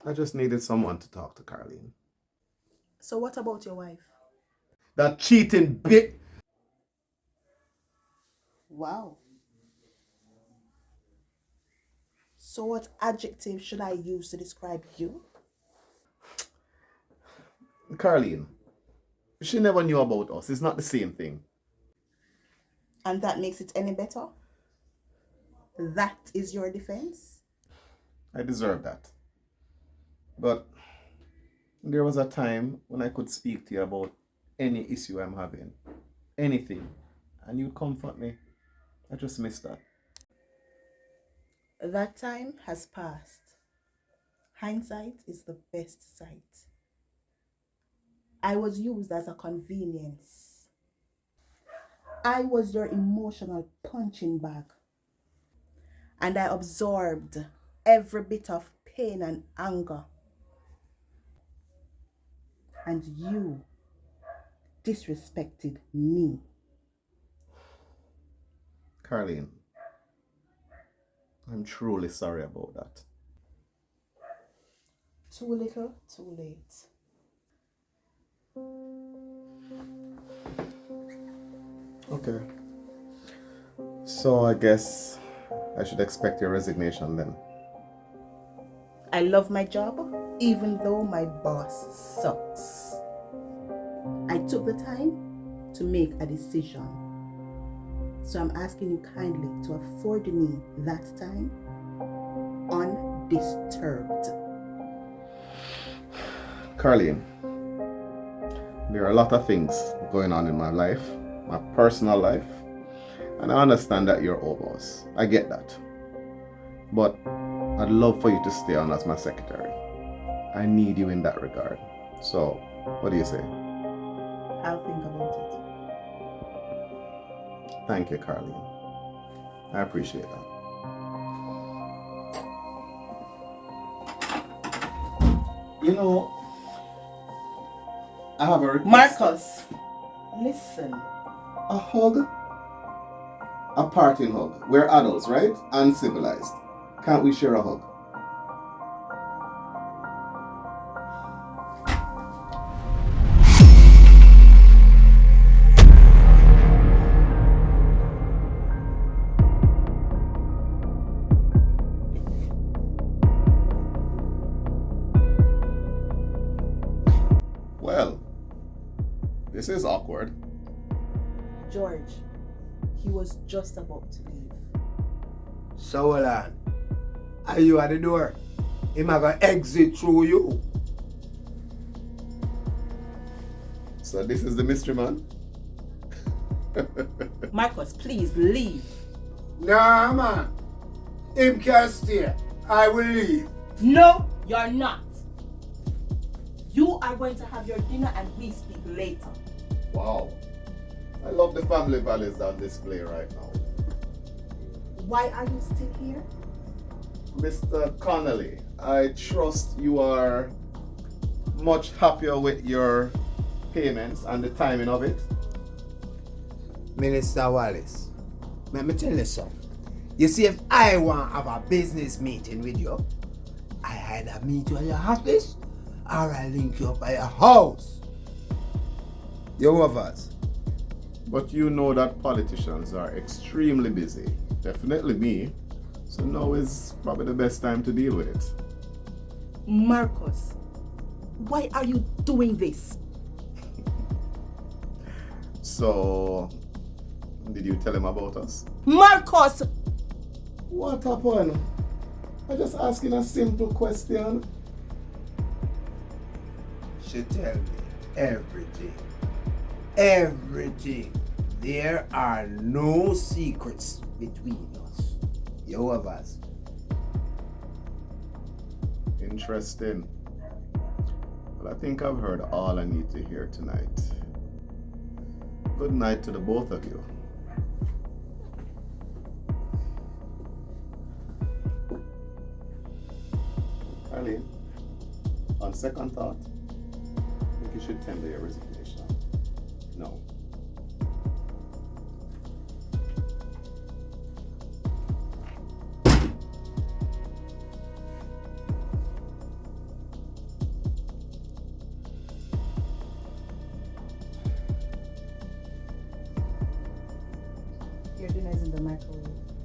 I just needed someone to talk to, Carlene. So what about your wife? That cheating bit. Wow. So what adjective should I use to describe you? Carlene, she never knew about us. It's not the same thing. And that makes it any better? That is your defense? I deserve that. But there was a time when I could speak to you about any issue I'm having, anything, and you'd comfort me. I just missed that. That time has passed. Hindsight is the best sight. I was used as a convenience. I was your emotional punching bag. And I absorbed every bit of pain and anger. And you disrespected me. Carlene, I'm truly sorry about that. Too little, too late. Okay. So I guess I should expect your resignation then. I love my job, even though my boss sucks. I took the time to make a decision. So I'm asking you kindly to afford me that time undisturbed. Carlene, there are a lot of things going on in my life, my personal life, and I understand that you're over us. I get that. But I'd love for you to stay on as my secretary. I need you in that regard. So, what do you say? I'll think about it. Thank you, Carlene. I appreciate that. You know, I have a request. Marcus, listen. A hug? A parting hug. We're adults, right? And civilized. Can't we share a hug? Well, this is awkward. George, he was just about to leave. So hold on. Are you at the door? Him a gonna exit through you. So this is the mystery man? Marcus, please leave. Nah man. Him can stay. I will leave. No, you're not. You are going to have your dinner and we speak later. Wow. I love the family values on display right now. Why are you still here? Mr. Connolly, I trust you are much happier with your payments and the timing of it. Minister Wallace, let me tell you something. You see, if I want to have a business meeting with you, I either meet you at your office or I link you up at your house. You have us. But you know that politicians are extremely busy. Definitely me. So now is probably the best time to deal with it. Marcus, why are you doing this? So, did you tell him about us? Marcus! What happened? I'm just asking a simple question. She tell me everything. Everything. There are no secrets between us. You have us. Interesting. Well, I think I've heard all I need to hear tonight. Good night to the both of you. Carlene, on second thought, I think you should tender your resignation. No. Your dinner is in the microwave.